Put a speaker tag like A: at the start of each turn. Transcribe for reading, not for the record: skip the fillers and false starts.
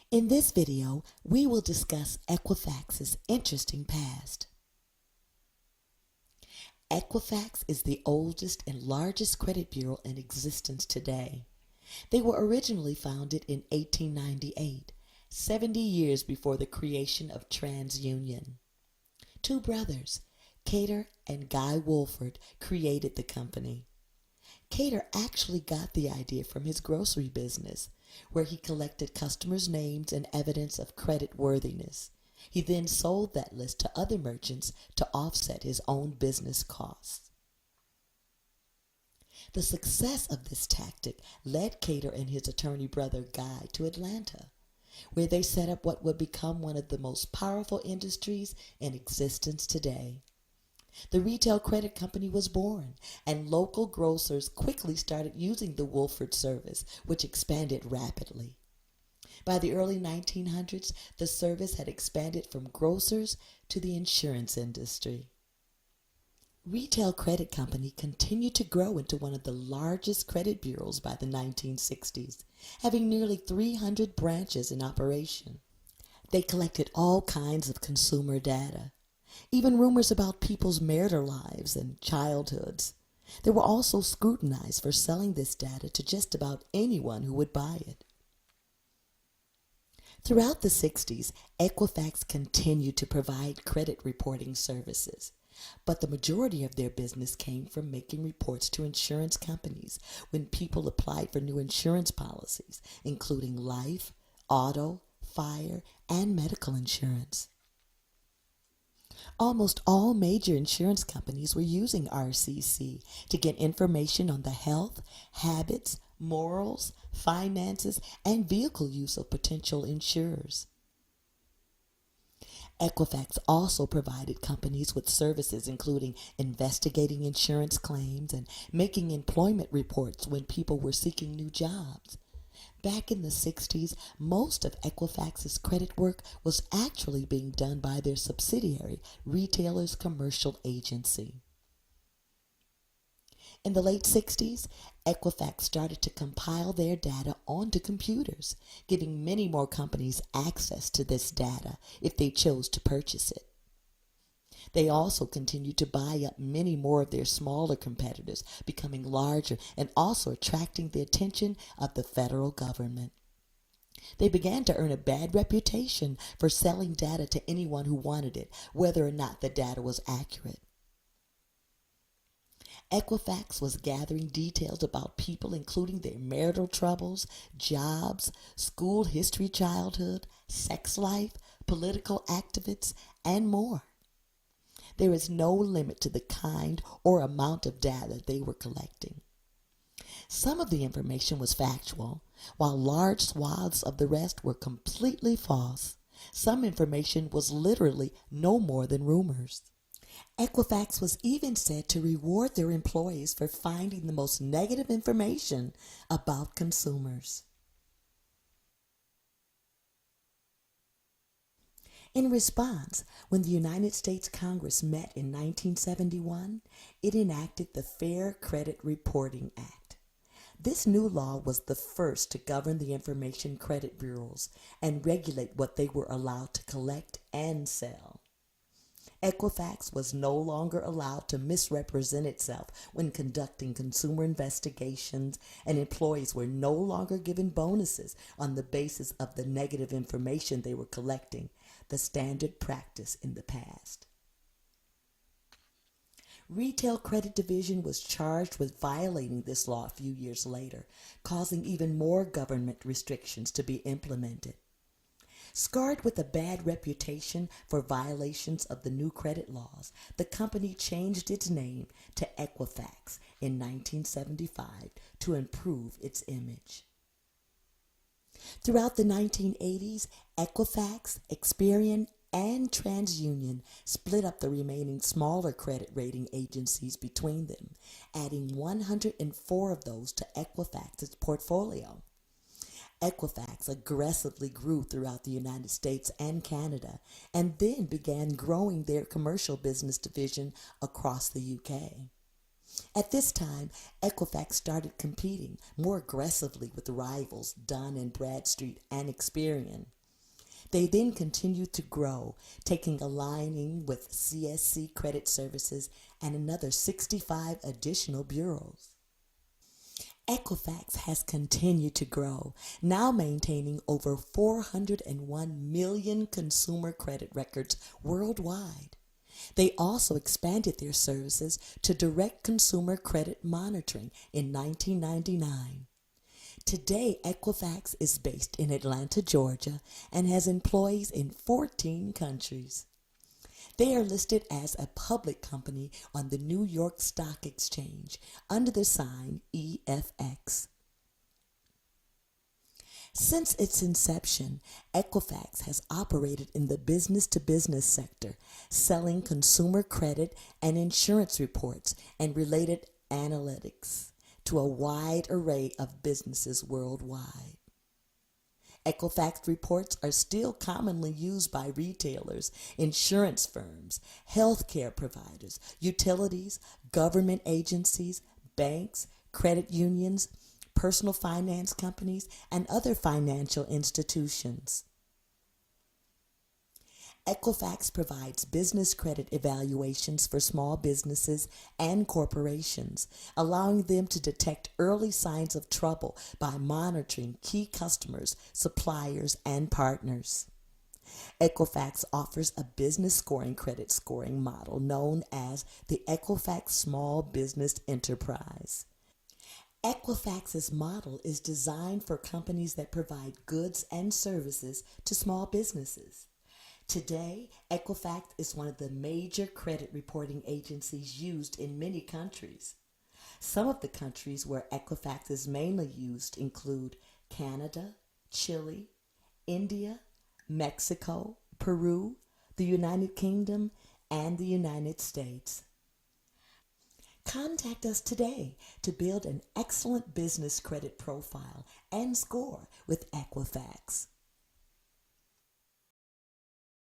A: In this video, we will discuss Equifax's interesting past. Equifax is the oldest and largest credit bureau in existence today. They were originally founded in 1898, 70 years before the creation of TransUnion. Two brothers, Cater and Guy Wolford, created the company. Cater actually got the idea from his grocery business, where he collected customers' names and evidence of credit worthiness. He then sold that list to other merchants to offset his own business costs. The success of this tactic led Cater and his attorney brother Guy to Atlanta, where they set up what would become one of the most powerful industries in existence today. The retail credit company was born, and local grocers quickly started using the Wolford service, which expanded rapidly. By the early 1900s, the service had expanded from grocers to the insurance industry. Retail Credit Company continued to grow into one of the largest credit bureaus by the 1960s, having nearly 300 branches in operation. They collected all kinds of consumer data, even rumors about people's marital lives and childhoods. They were also scrutinized for selling this data to just about anyone who would buy it. Throughout the 60s, Equifax continued to provide credit reporting services, but the majority of their business came from making reports to insurance companies when people applied for new insurance policies, including life, auto, fire, and medical insurance. Almost all major insurance companies were using RCC to get information on the health, habits, morals, finances, and vehicle use of potential insurers. Equifax also provided companies with services including investigating insurance claims and making employment reports when people were seeking new jobs. Back in the 60s, most of Equifax's credit work was actually being done by their subsidiary, Retailers Commercial Agency. In the late 60s, Equifax started to compile their data onto computers, giving many more companies access to this data if they chose to purchase it. They also continued to buy up many more of their smaller competitors, becoming larger and also attracting the attention of the federal government. They began to earn a bad reputation for selling data to anyone who wanted it, whether or not the data was accurate. Equifax was gathering details about people, including their marital troubles, jobs, school history, childhood, sex life, political activists, and more. There is no limit to the kind or amount of data they were collecting. Some of the information was factual, while large swaths of the rest were completely false. Some information was literally no more than rumors. Equifax was even said to reward their employees for finding the most negative information about consumers. In response, when the United States Congress met in 1971, it enacted the Fair Credit Reporting Act. This new law was the first to govern the information credit bureaus and regulate what they were allowed to collect and sell. Equifax was no longer allowed to misrepresent itself when conducting consumer investigations, and employees were no longer given bonuses on the basis of the negative information they were collecting, the standard practice in the past. Retail Credit Division was charged with violating this law a few years later, causing even more government restrictions to be implemented. Scarred with a bad reputation for violations of the new credit laws, the company changed its name to Equifax in 1975 to improve its image. Throughout the 1980s, Equifax, Experian, and TransUnion split up the remaining smaller credit rating agencies between them, adding 104 of those to Equifax's portfolio. Equifax aggressively grew throughout the United States and Canada, and then began growing their commercial business division across the UK. At this time, Equifax started competing more aggressively with rivals Dun& Bradstreet and Experian. They then continued to grow, taking aligning with CSC Credit Services and another 65 additional bureaus. Equifax has continued to grow, now maintaining over 401 million consumer credit records worldwide. They also expanded their services to direct consumer credit monitoring in 1999. Today, Equifax is based in Atlanta, Georgia, and has employees in 14 countries. They are listed as a public company on the New York Stock Exchange under the sign EFX. Since its inception, Equifax has operated in the business-to-business sector, selling consumer credit and insurance reports and related analytics to a wide array of businesses worldwide. Equifax reports are still commonly used by retailers, insurance firms, healthcare providers, utilities, government agencies, banks, credit unions, personal finance companies, and other financial institutions. Equifax provides business credit evaluations for small businesses and corporations, allowing them to detect early signs of trouble by monitoring key customers, suppliers, and partners. Equifax offers a business scoring credit scoring model known as the Equifax Small Business Enterprise. Equifax's model is designed for companies that provide goods and services to small businesses. Today, Equifax is one of the major credit reporting agencies used in many countries. Some of the countries where Equifax is mainly used include Canada, Chile, India, Mexico, Peru, the United Kingdom, and the United States. Contact us today to build an excellent business credit profile and score with Equifax.